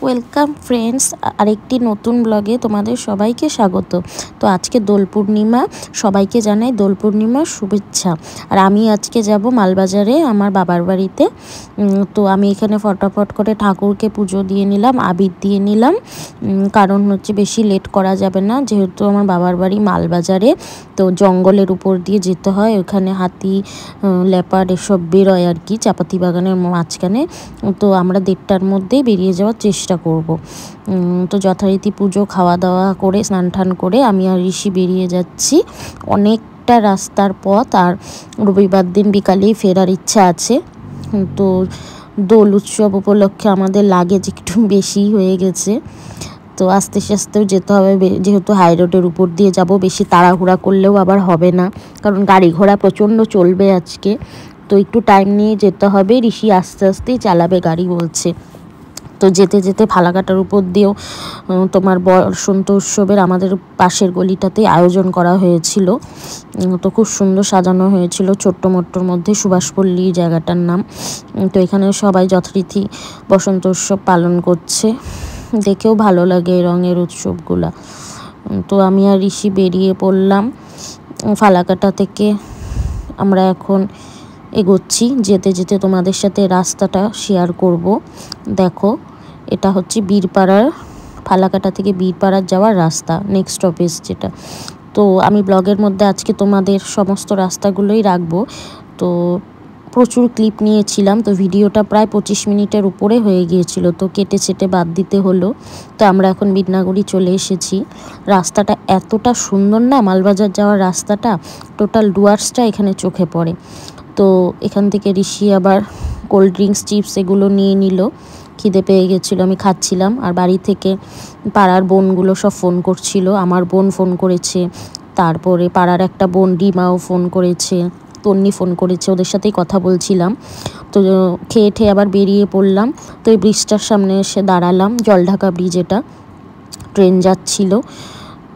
Welcome friends, আরেকটি নতুন ব্লগে তোমাদের সবাইকে স্বাগত। তো আজকে দোল পূর্ণিমা, সবাইকে জানাই দোল পূর্ণিমার শুভেচ্ছা। আর আমি আজকে যাব মালবাজারে আমার বাবার বাড়িতে। তো আমি এখানে ফটাফট করে ঠাকুরকে পুজো দিয়ে নিলাম, আবির দিয়ে নিলাম, কারণ হচ্ছে বেশি লেট করা যাবে না, যেহেতু আমার বাবার বাড়ি মালবাজারে। তো জঙ্গলের উপর দিয়ে যেতে হয়, ওখানে হাতি লেপার্ড এসব বেরোয় আর কি, চাপাতি বাগানের মাঝখানে। তো আমরা 1:30টার মধ্যেই বেরিয়ে যাওয়ার চেষ্টা করব। তো যথারীতি পুজো খাওয়া দাওয়া করে স্নান টান করে আমি আর ঋষি বেরিয়ে যাচ্ছি। অনেকটা রাস্তার পথ, আর রবিবার দিন বিকালেই ফেরার ইচ্ছা আছে। তো দোল উৎসব উপলক্ষে আমাদের লাগেজ একটু বেশি হয়ে গেছে, তো আস্তে আস্তেও যেতে হবে, যেহেতু হাই রোডের উপর দিয়ে যাব। বেশি তাড়াহুড়া করলেও আবার হবে না, কারণ গাড়ি ঘোড়া প্রচণ্ড চলবে আজকে। তো একটু টাইম নিয়ে যেতে হবে। ঋষি আস্তে আস্তেই চালাবে গাড়ি বলছে। তো যেতে যেতে ফালাকাটার উপর দিয়েও তোমার বসন্ত উৎসবের আমাদের পাশের গলিটাতে আয়োজন করা হয়েছিল। তো খুব সুন্দর সাজানো হয়েছিল, ছোট্ট মোট্টোর মধ্যে, সুভাষপল্লী জায়গাটার নাম। তো এখানে সবাই যথারীতি বসন্ত উৎসব পালন করছে, দেখেও ভালো লাগে এই রঙের উৎসবগুলা। তো আমি আর ঋষি বেরিয়ে পড়লাম ফালাকাটা থেকে। আমরা এখন এগোচ্ছি, যেতে যেতে তোমাদের সাথে রাস্তাটা শেয়ার করব। দেখো, এটা হচ্ছে বীরপাড়ার, ফালাকাটা থেকে বীরপাড়ার যাওয়ার রাস্তা, নেক্সট স্টপেজ যেটা। তো আমি ব্লগের মধ্যে আজকে তোমাদের সমস্ত রাস্তাগুলোই রাখবো। তো প্রচুর ক্লিপ নিয়েছিলাম, তো ভিডিওটা প্রায় 25 মিনিটের উপরে হয়ে গিয়েছিল, তো কেটে ছেটে বাদ দিতে হলো। তো আমরা এখন বিদনাগুড়ি চলে এসেছি। রাস্তাটা এতটা সুন্দর না, মালবাজার যাওয়ার রাস্তাটা, টোটাল ডুয়ার্সটা এখানে চোখে পড়ে। তো এখান থেকে ঋষি আবার কোল্ড ড্রিঙ্কস, চিপস এগুলো নিয়ে নিল, খিদে পেয়ে গেছিলো, আমি খাচ্ছিলাম। আর বাড়ি থেকে পাড়ার বোনগুলো সব ফোন করছিল, আমার বোন ফোন করেছে, তারপরে পাড়ার একটা বোন ডিমাও ফোন করেছে, তন্নি ফোন করেছে, ওদের সাথেই কথা বলছিলাম। তো খেয়ে ঠেয়ে আবার বেরিয়ে পড়লাম। তো এই ব্রিজটার সামনে এসে দাঁড়ালাম, জলঢাকা ব্রিজ, এটা ট্রেন যাচ্ছিল।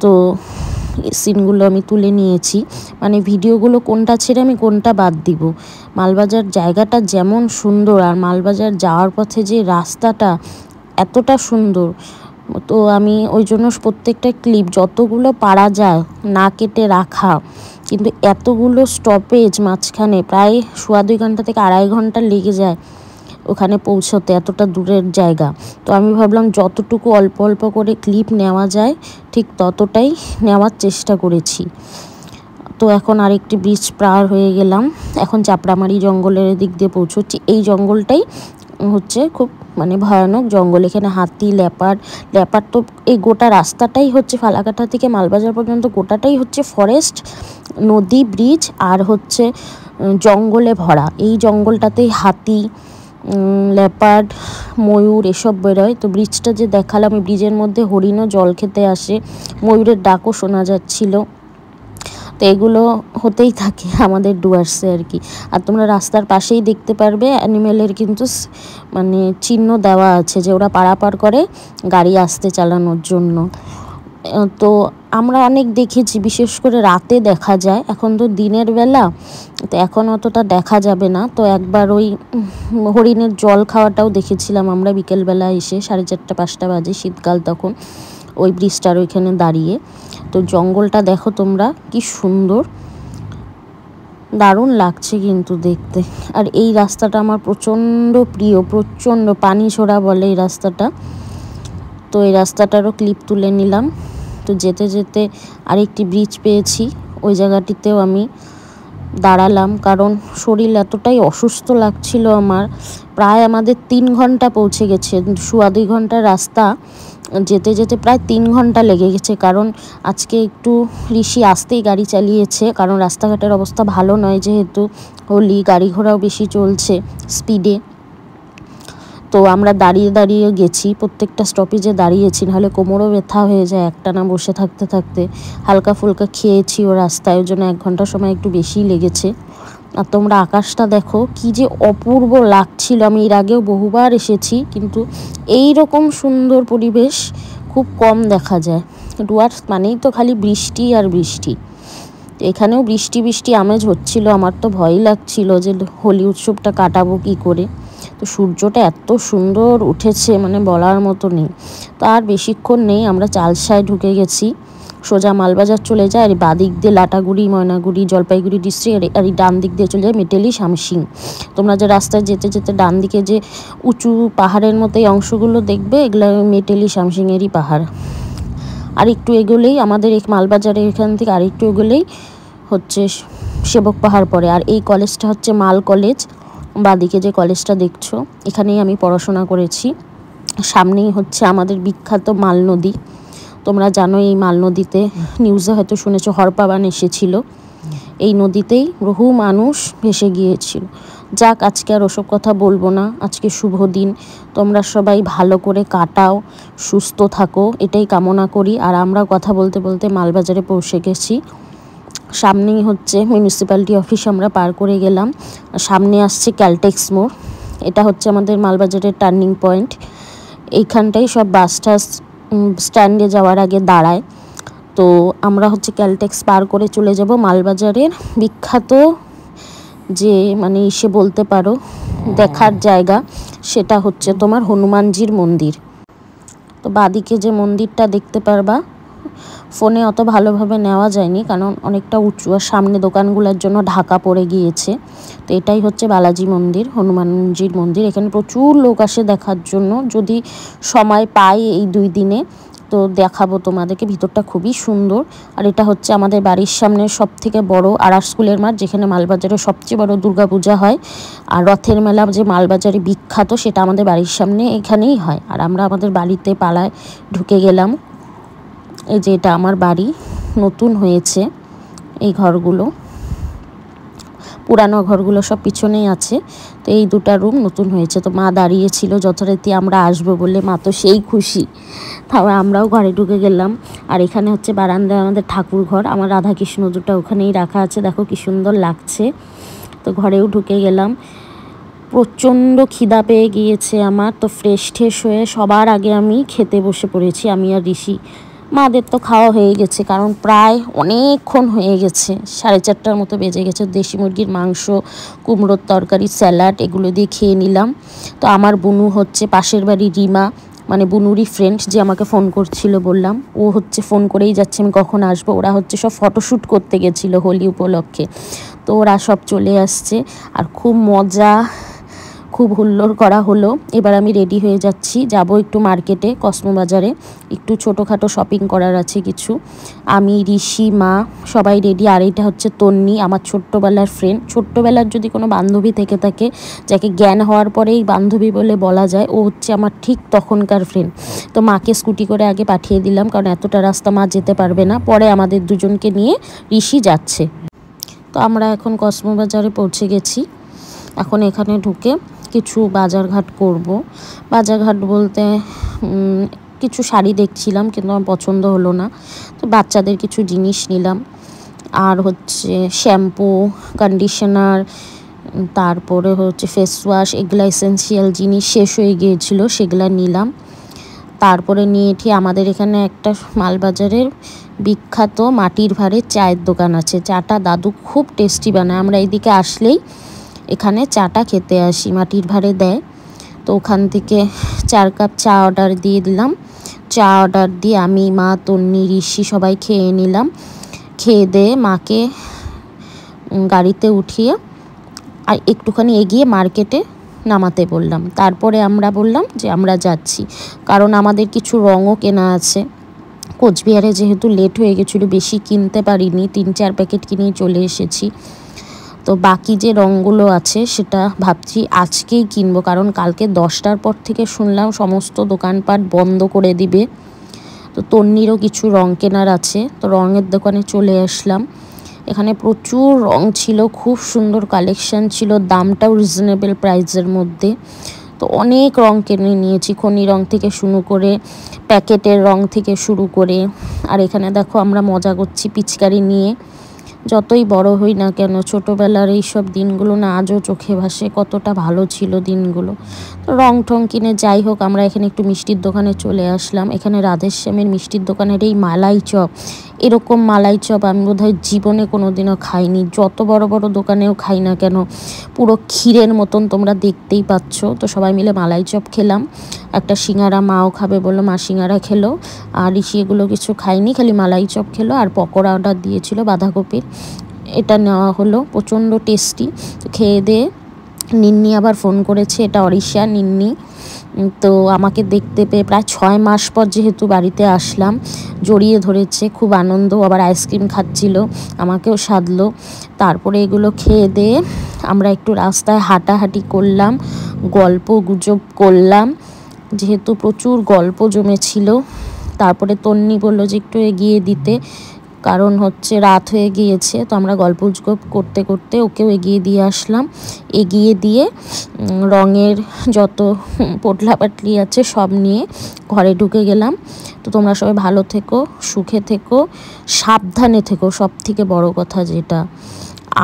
তো সিনগুলো আমি তুলে নিয়েছি, মানে ভিডিওগুলো কোনটা ছেড়ে আমি কোনটা বাদ দিব। মালবাজার জায়গাটা যেমন সুন্দর, আর মালবাজার যাওয়ার পথে যে রাস্তাটা এতটা সুন্দর, তো আমি ওই জন্য প্রত্যেকটা ক্লিপ যতগুলো পারা যায় না কেটে রাখা। কিন্তু এতগুলো স্টপেজ মাঝখানে, প্রায় 2.5 ঘন্টা থেকে 2.5 ঘন্টা লেগে যায় ওখানে পৌঁছতে, এতটা দূরের জায়গা। তো আমি ভাবলাম যতটুকু অল্প অল্প করে ক্লিপ নেওয়া যায় ঠিক ততটাই নেওয়ার চেষ্টা করেছি। তো এখন আরেকটি ব্রিজ পার হয়ে গেলাম, এখন চাপড়ামারি জঙ্গলের দিক দিয়ে পৌঁছচ্ছি। এই জঙ্গলটাই হচ্ছে খুব মানে ভয়ানক জঙ্গল, এখানে হাতি, লেপার্ড। তো এই গোটা রাস্তাটাই হচ্ছে ফালাকাটা থেকে মালবাজার পর্যন্ত গোটাটাই হচ্ছে ফরেস্ট, নদী, ব্রিজ আর হচ্ছে জঙ্গলে ভরা। এই জঙ্গলটাতেই হাতি, লেপার্ড, ময়ূর এসব বেরোয়। তো ব্রিজটা যে দেখালাম, এই ব্রিজের মধ্যে হরিণও জল খেতে আসে, ময়ূরের ডাকও শোনা যাচ্ছিল। তো এগুলো হতেই থাকে আমাদের ডুয়ার্সে আর কি। আর তোমরা রাস্তার পাশেই দেখতে পারবে অ্যানিমেলের কিন্তু মানে চিহ্ন দেওয়া আছে, যে ওরা পারাপার করে গাড়ি আসতে চালানোর জন্য। তো আমরা অনেক দেখেছি, বিশেষ করে রাতে দেখা যায়, এখন তো দিনের বেলা, তো এখন অতটা দেখা যাবে না। তো একবার ওই হরিণের জল খাওয়াটাও দেখেছিলাম আমরা বিকেলবেলা এসে, 4:30-5টা বাজে, শীতকাল তখন, ওই ব্রিজটার ওইখানে দাঁড়িয়ে। তো জঙ্গলটা দেখো তোমরা কি সুন্দর, দারুণ লাগছে কিন্তু দেখতে। আর এই রাস্তাটা আমার প্রচণ্ড প্রিয়, প্রচণ্ড পানি ছোড়া বলে এই রাস্তাটা। তো এই রাস্তাটারও ক্লিপ তুলে নিলাম। তো যেতে যেতে আরেকটি ব্রিজ পেয়েছি, ওই জায়গাটিতেও আমি দাঁড়ালাম, কারণ শরীর এতটাই অসুস্থ লাগছিল আমার। প্রায় আমাদের 3 ঘন্টা পৌঁছে গেছে, 2.5 ঘন্টার রাস্তা, যেতে যেতে প্রায় 3 ঘন্টা লেগে গেছে। কারণ আজকে একটু ঋষি আসতেই গাড়ি চালিয়েছে, কারণ রাস্তাঘাটের অবস্থা ভালো নয়, যেহেতু হোলি, গাড়ি ঘোড়াও বেশি চলছে স্পিডে। তো আমরা দাঁড়িয়ে দাঁড়িয়ে গেছি, প্রত্যেকটা স্টপেজে দাঁড়িয়েছি, নাহলে কোমরও ব্যথা হয়ে যায় একটানা বসে থাকতে থাকতে। হালকা ফুলকা খেয়েছি ও রাস্তায়, ওই জন্য 1 ঘন্টা সময় একটু বেশিই লেগেছে। আর তোমরা আকাশটা দেখো কি যে অপূর্ব লাগছিল। আমি এর আগেও বহুবার এসেছি, কিন্তু এই রকম সুন্দর পরিবেশ খুব কম দেখা যায়। ডুয়ার্স মানেই তো খালি বৃষ্টি আর বৃষ্টি। এখানেও বৃষ্টি বৃষ্টি আমেজ হচ্ছিল, আমার তো ভয়ই লাগছিল যে হোলি উৎসবটা কাটাবো কী করে। তো তো সূর্যটা এত সুন্দর উঠেছে মানে বলার মতো নেই। তো আর বেশিক্ষণ নেই, আমরা চালসায় ঢুকে গেছি। সোজা মালবাজার চলে যায়, আর বাদিক দিয়ে লাটাগুড়ি, ময়নাগুড়ি, জলপাইগুড়ি ডিস্ট্রিক্ট, আর এই ডান দিক দিয়ে চলে যায় মেটেলি, শামসিং। তোমরা যে রাস্তায় যেতে যেতে ডান দিকে যে উঁচু পাহাড়ের মতো এই অংশগুলো দেখবে, এগুলো মেটেলি শামসিংয়েরই পাহাড়। আর একটু এগোলেই আমাদের এই মালবাজারের এখান থেকে আর একটু এগোলেই হচ্ছে সেবক পাহাড় পড়ে। আর এই কলেজটা হচ্ছে মাল কলেজ, বাদিকে যে কলেজটা দেখছো, এখানেই আমি পড়াশোনা করেছি। সামনেই হচ্ছে আমাদের বিখ্যাত মাল নদী। তোমরা জানো এই মাল নদীতে, নিউজে হয়তো শুনেছো, হরপাবান এসেছিল। এই নদীতেই বহু মানুষ ভেসে গিয়েছিল। যাক, আজকে আর ওসব কথা বলবো না, আজকে শুভ দিন। তোমরা সবাই ভালো করে কাটাও, সুস্থ থাকো, এটাই কামনা করি। আর আমরা কথা বলতে বলতে মালবাজারে পৌঁছে গেছি। সামনেই হচ্ছে মিউনিসিপ্যালিটি অফিস, আমরা পার করে গেলাম। সামনে আসছে ক্যালটেক্স মোড়, এটা হচ্ছে আমাদের মালবাজারের টার্নিং পয়েন্ট। এইখানটাই সব বাস টাস স্ট্যান্ডে যাওয়ার আগে দাঁড়ায়। তো আমরা হচ্ছে ক্যালটেক্স পার করে চলে যাব মালবাজারের বিখ্যাত যে মানে এসে বলতে পারো দেখার জায়গা, সেটা হচ্ছে তোমার হনুমানজির মন্দির। তো বাদিকে যে মন্দিরটা দেখতে পারবা, ফোনে অত ভালোভাবে নেওয়া যায়নি কারণ অনেকটা উঁচু, আর সামনে দোকানগুলোর জন্য ঢাকা পড়ে গিয়েছে। তো এটাই হচ্ছে বালাজি মন্দির, হনুমানজির মন্দির। এখানে প্রচুর লোক আসে দেখার জন্য। যদি সময় পাই এই 2 দিনে তো দেখাবো তোমাদেরকে, ভিতরটা খুবই সুন্দর। আর এটা হচ্ছে আমাদের বাড়ির সামনে সব থেকে বড় আরআর স্কুলের মাঠ, যেখানে মালবাজারের সবচেয়ে বড় দুর্গাপূজা হয়। আর রথের মেলা যে মালবাজারে বিখ্যাত, সেটা আমাদের বাড়ির সামনে এখানেই হয়। আর আমরা আমাদের বাড়িতে পালায় ঢুকে গেলাম। এই যে এটা আমার বাড়ি, নতুন হয়েছে এই ঘরগুলো, পুরানো ঘরগুলো সব পিছনেই আছে। তো এই 2টা রুম নতুন হয়েছে। তো মা দাঁড়িয়েছিল যথারীতি আমরা আসবো বলে, মা তো সেই খুশি। তারপর আমরাও ঘরে ঢুকে গেলাম। আর এখানে হচ্ছে বারান্দায় আমাদের ঠাকুর ঘর, আমার রাধাকৃষ্ণ দুটো ওখানেই রাখা আছে, দেখো কি সুন্দর লাগছে। তো ঘরেও ঢুকে গেলাম। প্রচণ্ড খিদা পেয়ে গিয়েছে আমার, তো ফ্রেশ ট্রেশ হয়ে সবার আগে আমি খেতে বসে পড়েছি, আমি আর ঋষি। মাদের তো খাওয়া হয়ে গেছে, কারণ প্রায় অনেকক্ষণ হয়ে গেছে, 4:30টার মতো বেজে গেছে। দেশি মুরগির মাংস, কুমড়োর তরকারি, স্যালাড এগুলো দিয়ে খেয়ে নিলাম। তো আমার বুনু হচ্ছে পাশের বাড়ি রিমা, মানে বুনুরই ফ্রেন্ড যে আমাকে ফোন করছিল বললাম, ও হচ্ছে ফোন করেই যাচ্ছে আমি কখন আসবো। ওরা হচ্ছে সব ফটোশ্যুট করতে গেছিলো হোলি উপলক্ষে। তো ওরা সব চলে আসছে, আর খুব মজা, খুব হুল্লোড় করা হলো। এবার আমি রেডি হয়ে যাচ্ছি, যাব একটু মার্কেটে, কসমোবাজারে একটু ছোটোখাটো শপিং করার আছে কিছু। আমি, ঋষি, মা সবাই রেডি। আর এটা হচ্ছে তন্নি, আমার ছোট্টবেলার ফ্রেন্ড। ছোট্টবেলার যদি কোনো বান্ধবী থেকে থাকে, যাকে জ্ঞান হওয়ার পরেই বান্ধবী বলে বলা যায়, ও হচ্ছে আমার ঠিক তখনকার ফ্রেন্ড। তো মাকে স্কুটি করে আগে পাঠিয়ে দিলাম, কারণ এতটা রাস্তা মা যেতে পারবে না। পরে আমাদের দুজনকে নিয়ে ঋষি যাচ্ছে। তো আমরা এখন কসমোবাজারে পৌঁছে গেছি। এখন এখানে ঢুকে কিছু বাজারঘাট করব। বাজারঘাট বলতে কিছু শাড়ি দেখছিলাম, কিন্তু আমার পছন্দ হলো না। তো বাচ্চাদের কিছু জিনিস নিলাম। আর হচ্ছে শ্যাম্পু, কন্ডিশনার, তারপরে হচ্ছে ফেস ওয়াশ, এগুলো এসেন্সিয়াল জিনিস শেষ হয়ে গিয়েছিল, সেগুলো নিলাম। তারপরে নিয়েছি আমাদের এখানে একটা মালবাজারের বিখ্যাত মাটির ভাঁড়ের চায়ের দোকান আছে। চাটা দাদু খুব টেস্টি বানায়, আমরা এইদিকে আসলেই এখানে চাটা খেতে আসি, মাটির ভাঁড়ে দেয়। তো ওখান থেকে 4 কাপ চা অর্ডার দিয়ে দিলাম। চা অর্ডার দিয়ে আমি, মা, তন্নি, ঋষি সবাই খেয়ে নিলাম। খেয়ে দিয়ে মাকে গাড়িতে উঠিয়ে আর একটুখানি এগিয়ে মার্কেটে নামাতে বললাম। তারপরে আমরা বললাম যে আমরা যাচ্ছি, কারণ আমাদের কিছু রঙও কেনা আছে। কোচবিহারে যেহেতু লেট হয়ে গেছিলো, বেশি কিনতে পারিনি, 3-4 প্যাকেট কিনেই চলে এসেছি। তো বাকি যে রঙগুলো আছে সেটা ভাবছি আজকেই কিনবো, কারণ কালকে 10টার পর থেকে শুনলাম সমস্ত দোকানপাট বন্ধ করে দিবে। তো তন্নিরও কিছু রং কেনার আছে, তো রঙের দোকানে চলে আসলাম। এখানে প্রচুর রং ছিল, খুব সুন্দর কালেকশান ছিল, দামটাও রিজনেবল প্রাইসের মধ্যে। তো অনেক রং কিনে নিয়েছি, খনি রং থেকে শুরু করে প্যাকেটের রং থেকে শুরু করে। আর এখানে দেখো আমরা মজা করছি পিচকারি নিয়ে। যতই বড় হই না কেন, ছোটোবেলার এইসব দিনগুলো না আজও চোখে ভাসে, কতটা ভালো ছিল দিনগুলো। তো রং ঠং কিনে যাই হোক, আমরা এখানে একটু মিষ্টির দোকানে চলে আসলাম। এখানে রাধেশ্যামের মিষ্টির দোকানের এই মালাই চপ, এরকম মালাই চপ আমি বোধহয় জীবনে কোনোদিনও খাইনি, যত বড় বড় দোকানেও খাই না কেন, পুরো ক্ষীরের মতন তোমরা দেখতেই পাচ্ছ। তো সবাই মিলে মালাই চপ খেলাম, একটা সিঙ্গারা মাও খাবে বললো, মা সিঙ্গারা খেলো, আর ঋষি এগুলো কিছু খাইনি, খালি মালাই চপ খেলো, আর পকোড়া অর্ডার দিয়েছিল বাঁধাকপির, এটা নেওয়া হলো, প্রচণ্ড টেস্টি। তো খেয়ে দিয়ে নিন্নি আবার ফোন করেছে, এটা অরিশা নিন্নি। তো আমাকে দেখতে পেয়ে প্রায় 6 মাস পর যেহেতু বাড়িতে আসলাম, জড়িয়ে ধরেছে, খুব আনন্দ, আবার আইসক্রিম খাচ্ছিল, আমাকেও সাধলো। তারপরে এগুলো খেয়ে দিয়ে আমরা একটু রাস্তায় হাঁটাহাঁটি করলাম, গল্প গুজব করলাম, যেহেতু প্রচুর গল্প জমেছিল। তারপরে তন্নি বললো যে একটু এগিয়ে দিতে, কারণ হচ্ছে রাত হয়ে গিয়েছে। তো আমরা গল্প গুজব করতে করতে ওকেও এগিয়ে দিয়ে আসলাম, এগিয়ে দিয়ে রঙের যত পোটলা পাটলি আছে সব নিয়ে ঘরে ঢুকে গেলাম। তো তোমরা সবাই ভালো থেকো, সুখে থেকো, সাবধানে থেকো, সব থেকে বড় কথা যেটা।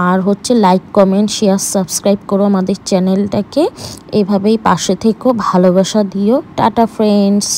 আর হচ্ছে লাইক কমেন্ট শেয়ার সাবস্ক্রাইব করো আমাদের চ্যানেলটাকে, এভাবেই পাশে থেকো, ভালোবাসা দিও। Tata friends.